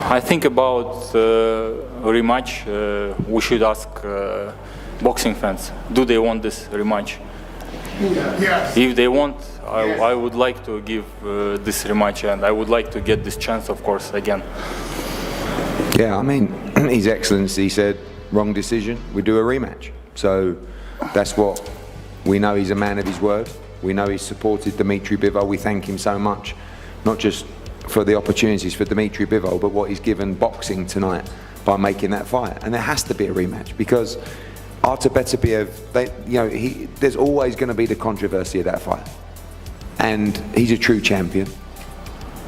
I think about rematch, we should ask boxing fans, do they want this rematch? Yes. If they want, I would like to give this rematch, and I would like to get this chance, of course, again. Yeah, I mean, His Excellency said, wrong decision, we do a rematch. So that's what we know. He's a man of his word. We know he's supported Dimitri Bivol. We thank him so much, not just for the opportunities for Dimitri Bivol, but what he's given boxing tonight by making that fight. And there has to be a rematch because Artur Beterbiev, there's always going to be the controversy of that fight. And he's a true champion.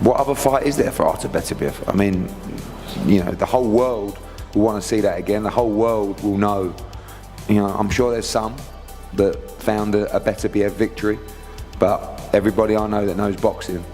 What other fight is there for Artur Beterbiev? I mean, the whole world will want to see that again. The whole world will know. I'm sure there's some that found a Beterbiev victory, but everybody I know that knows boxing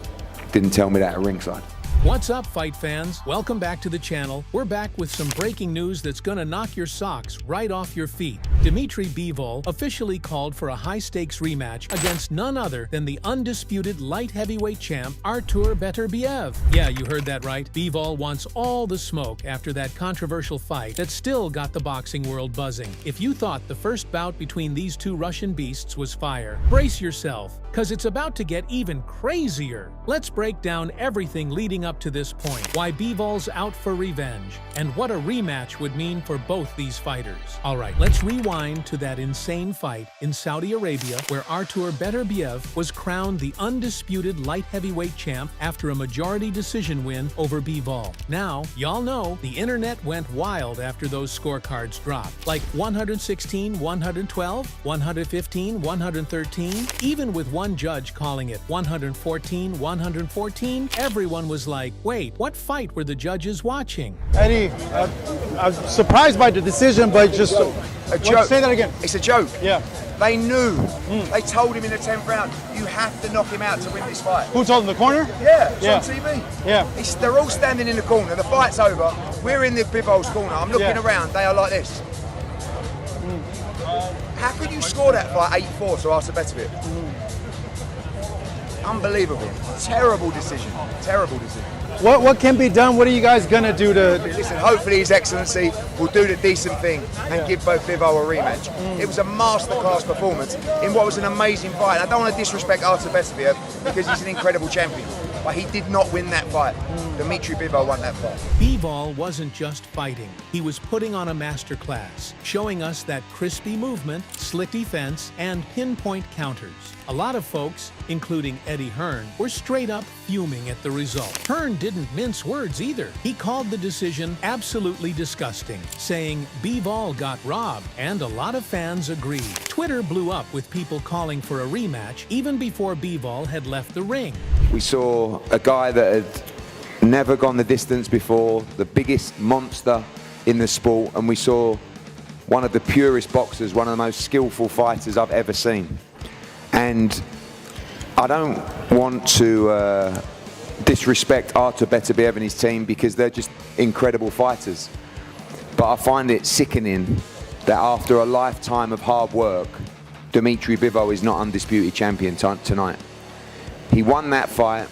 didn't tell me that at ringside. What's up, fight fans? Welcome back to the channel. We're back with some breaking news that's gonna knock your socks right off your feet. Dimitri Bivol officially called for a high-stakes rematch against none other than the undisputed light heavyweight champ, Artur Beterbiev. Yeah, you heard that right. Bivol wants all the smoke after that controversial fight that still got the boxing world buzzing. If you thought the first bout between these two Russian beasts was fire, brace yourself, because it's about to get even crazier. Let's break down everything leading up to this point, why Bivol's out for revenge, and what a rematch would mean for both these fighters. Alright, let's rewind to that insane fight in Saudi Arabia where Artur Beterbiev was crowned the undisputed light heavyweight champ after a majority decision win over Bivol. Now, y'all know the internet went wild after those scorecards dropped, like 116, 112, 115, 113, even with one judge calling it 114, 114, everyone was like, wait, what fight were the judges watching? Eddie, I was surprised by the decision, but just a joke. Say that again. It's a joke. Yeah. They knew. They told him in the 10th round, you have to knock him out to win this fight. Who told him, the corner? Yeah, it's Yeah. on TV. Yeah. They're all standing in the corner. The fight's over. We're in the Bivol's corner. I'm looking Yeah. around. They are like this. How could you score that fight 8-4 to Artur Beterbiev? Unbelievable. Terrible decision. Terrible decision. What can be done? What are you guys gonna do to? Listen, hopefully His Excellency will do the decent thing and give both Bivol a rematch. It was a masterclass performance in what was an amazing fight. And I don't want to disrespect Artur Beterbiev because he's an incredible champion, but he did not win that fight. Dimitri Bivol won that fight. Bivol wasn't just fighting. He was putting on a masterclass, showing us that crispy movement, slick defense, and pinpoint counters. A lot of folks, including Eddie Hearn, were straight up fuming at the result. Hearn didn't mince words either. He called the decision absolutely disgusting, saying Bivol got robbed, and a lot of fans agreed. Twitter blew up with people calling for a rematch even before Bivol had left the ring. We saw a guy that had never gone the distance before, the biggest monster in the sport, and we saw one of the purest boxers, one of the most skillful fighters I've ever seen. And I don't want to disrespect Artur Beterbiev and his team because they're just incredible fighters. But I find it sickening that after a lifetime of hard work, Dimitri Bivol is not undisputed champion tonight. He won that fight.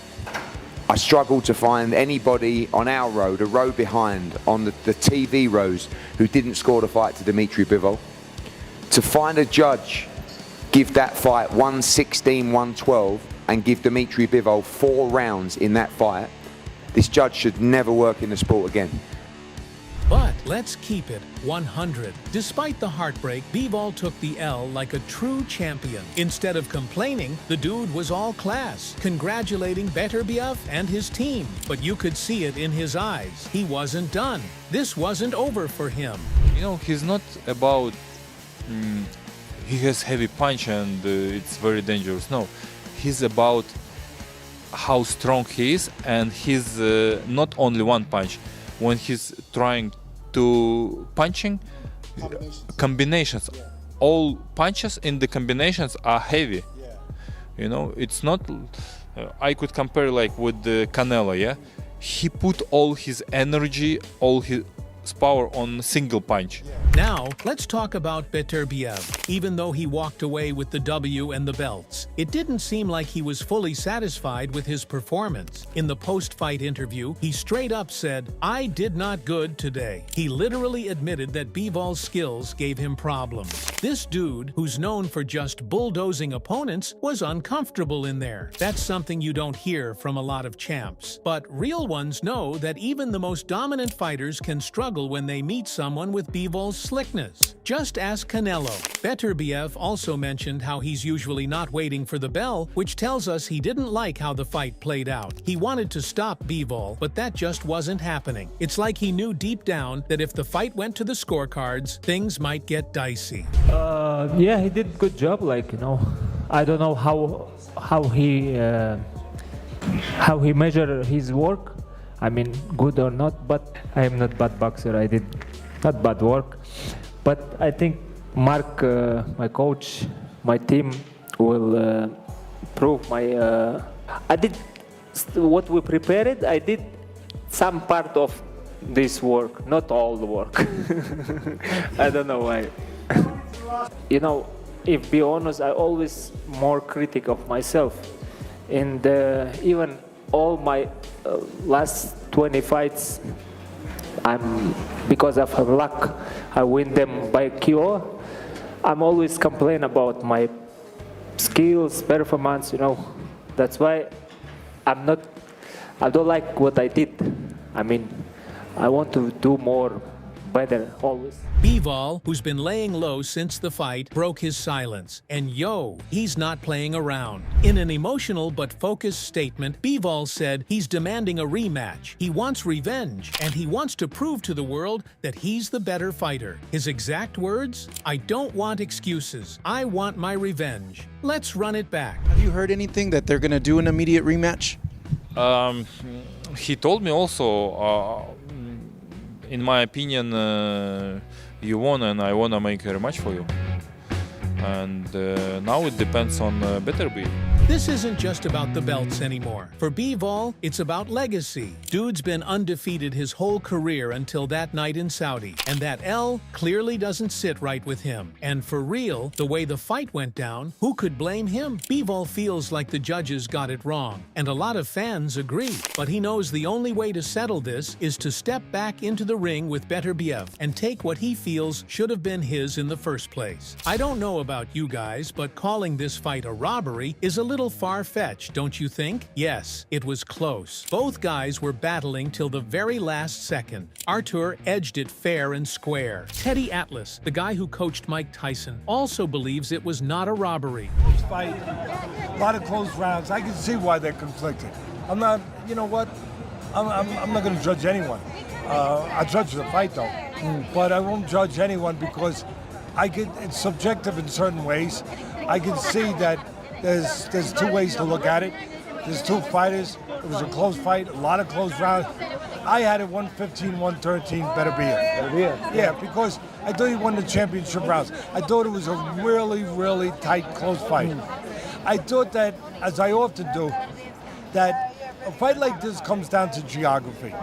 I struggled to find anybody on our road, a row behind, on the TV rows, who didn't score the fight to Dimitri Bivol. To find a judge give that fight 116, 112 and give Dimitri Bivol 4 rounds in that fight, this judge should never work in the sport again. But let's keep it 100. Despite the heartbreak, Bivol took the L like a true champion. Instead of complaining, the dude was all class, congratulating Beterbiev and his team. But you could see it in his eyes. He wasn't done. This wasn't over for him. He's not about he has heavy punch and it's very dangerous. No, he's about how strong he is, and he's not only one punch. When he's trying to punching combinations, all punches in the combinations are heavy. It's not. I could compare like with the Canelo. Yeah, he put all his energy, all his power on single punch. Now, let's talk about Beterbiev. Even though he walked away with the W and the belts, it didn't seem like he was fully satisfied with his performance. In the post-fight interview, he straight up said, "I did not good today." He literally admitted that Bivol's skills gave him problems. This dude, who's known for just bulldozing opponents, was uncomfortable in there. That's something you don't hear from a lot of champs. But real ones know that even the most dominant fighters can struggle when they meet someone with Bivol's slickness. Just ask Canelo. Beterbiev also mentioned how he's usually not waiting for the bell, which tells us he didn't like how the fight played out. He wanted to stop Bivol, but that just wasn't happening. It's like he knew deep down that if the fight went to the scorecards, things might get dicey. Yeah, he did good job. Like, you know, I don't know how he measured his work. I mean, good or not, but I am not bad boxer. I did not bad work, but I think Mark, my coach, my team will prove my. I did what we prepared. I did some part of this work, not all the work. I don't know why. You know, if be honest, I always more critic of myself, and even all my last 20 fights, because of luck, I win them by KO. I'm always complain about my skills, performance. You know, that's why I don't like what I did. I mean, I want to do more, better, always. Bivol, who's been laying low since the fight, broke his silence. And he's not playing around. In an emotional but focused statement, Bivol said he's demanding a rematch. He wants revenge, and he wants to prove to the world that he's the better fighter. His exact words? "I don't want excuses. I want my revenge. Let's run it back." Have you heard anything that they're going to do an immediate rematch? He told me also, in my opinion, you won and I want to make a rematch for you. And now it depends on Beterbiev. This isn't just about the belts anymore. For Bivol, it's about legacy. Dude's been undefeated his whole career until that night in Saudi, and that L clearly doesn't sit right with him. And for real, the way the fight went down, who could blame him? Bivol feels like the judges got it wrong, and a lot of fans agree. But he knows the only way to settle this is to step back into the ring with Beterbiev and take what he feels should have been his in the first place. I don't know about you guys, but calling this fight a robbery is a little far-fetched, don't you think? Yes, it was close. Both guys were battling till the very last second. Artur edged it fair and square. Teddy Atlas, the guy who coached Mike Tyson, also believes it was not a robbery. Fight, a lot of close rounds. I can see why they're conflicted. I'm not, you know what? I'm not going to judge anyone. I judge the fight though, but I won't judge anyone because it's subjective in certain ways. I can see that there's two ways to look at it. There's two fighters. It was a close fight, a lot of close rounds. I had it 115, 113, Beterbiev. Yeah, because I thought he won the championship rounds. I thought it was a really, really tight, close fight. I thought that, as I often do, that a fight like this comes down to geography.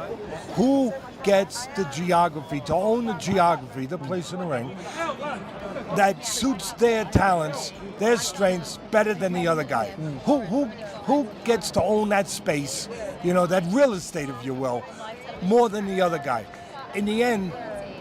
Who gets the geography, to own the geography, the place in the ring, that suits their talents, their strengths better than the other guy? Who gets to own that space, you know, that real estate, if you will, more than the other guy? In the end,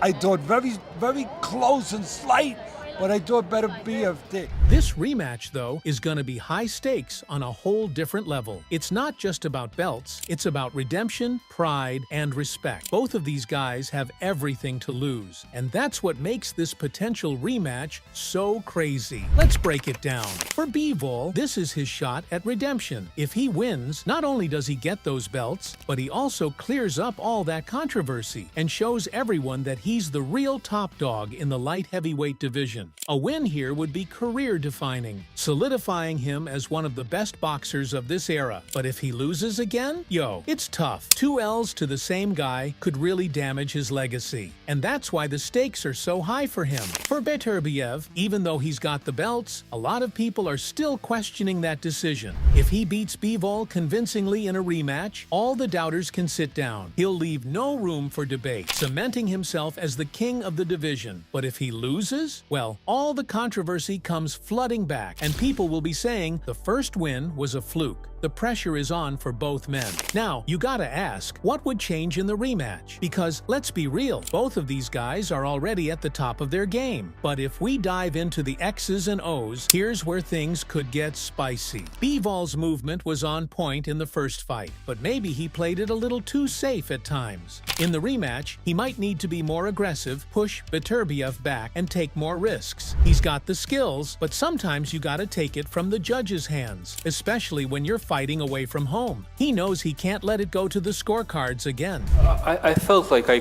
I thought very, very close and slight, but I thought Beterbiev did. This rematch, though, is going to be high stakes on a whole different level. It's not just about belts, it's about redemption, pride, and respect. Both of these guys have everything to lose, and that's what makes this potential rematch so crazy. Let's break it down. For Bivol, this is his shot at redemption. If he wins, not only does he get those belts, but he also clears up all that controversy and shows everyone that he's the real top dog in the light heavyweight division. A win here would be career career-defining, solidifying him as one of the best boxers of this era. But if he loses again, it's tough. 2 L's to the same guy could really damage his legacy. And that's why the stakes are so high for him. For Beterbiev, even though he's got the belts, a lot of people are still questioning that decision. If he beats Bivol convincingly in a rematch, all the doubters can sit down. He'll leave no room for debate, cementing himself as the king of the division. But if he loses, well, all the controversy comes flooding back, and people will be saying the first win was a fluke. The pressure is on for both men. Now, you gotta ask, what would change in the rematch? Because, let's be real, both of these guys are already at the top of their game. But if we dive into the X's and O's, here's where things could get spicy. Bivol's movement was on point in the first fight, but maybe he played it a little too safe at times. In the rematch, he might need to be more aggressive, push Beterbiev back, and take more risks. He's got the skills, but sometimes you gotta take it from the judge's hands, especially when you're fighting away from home. He knows he can't let it go to the scorecards again. I felt like I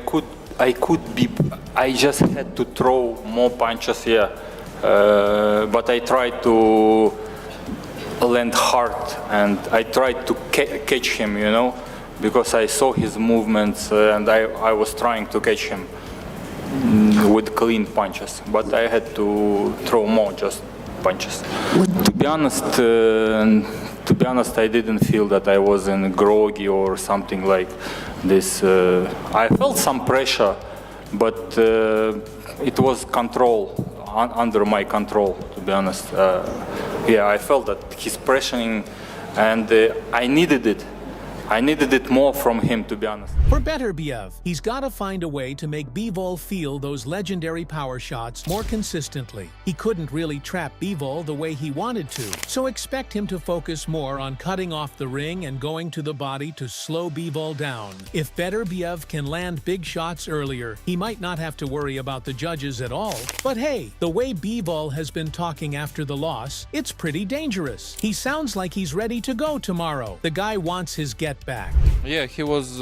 just had to throw more punches, but I tried to land hard and I tried to catch him, because I saw his movements and I was trying to catch him with clean punches, but I had to throw more just punches. To be honest, I didn't feel that I was in groggy or something like this. I felt some pressure, but it was under my control, to be honest. I felt that he's pressuring, and I needed it. I needed it more from him, to be honest. For Beterbiev, he's got to find a way to make Bivol feel those legendary power shots more consistently. He couldn't really trap Bivol the way he wanted to, so expect him to focus more on cutting off the ring and going to the body to slow Bivol down. If Beterbiev can land big shots earlier, he might not have to worry about the judges at all. But hey, the way Bivol has been talking after the loss, it's pretty dangerous. He sounds like he's ready to go tomorrow. The guy wants his get back. Yeah, he was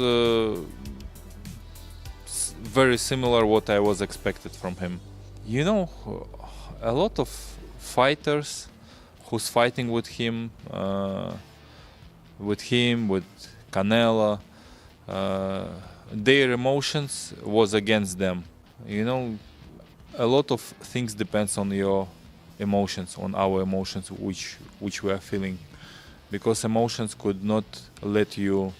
very similar what I was expected from him. A lot of fighters who's fighting with him, with Canelo, their emotions was against them. A lot of things depends on your emotions, on our emotions, which we are feeling. Because emotions could not let you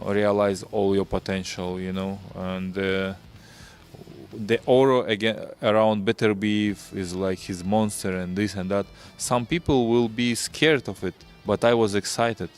realize all your potential, and the aura around Beterbiev is like his monster and this and that. Some people will be scared of it, but I was excited.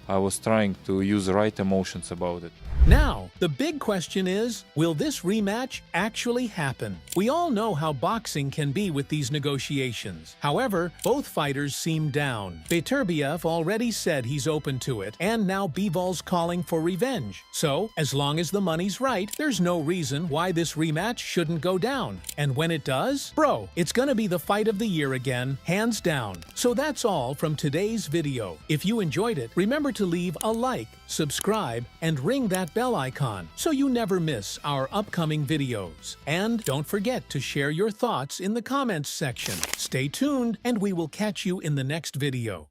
I was trying to use the right emotions about it. Now, the big question is, will this rematch actually happen? We all know how boxing can be with these negotiations. However, both fighters seem down. Beterbiev already said he's open to it, and now Bivol's calling for revenge. So, as long as the money's right, there's no reason why this rematch shouldn't go down. And when it does, bro, it's gonna be the fight of the year again, hands down. So that's all from today's video. If you enjoyed it, remember to leave a like, subscribe, and ring that bell icon so you never miss our upcoming videos. And don't forget to share your thoughts in the comments section. Stay tuned, and we will catch you in the next video.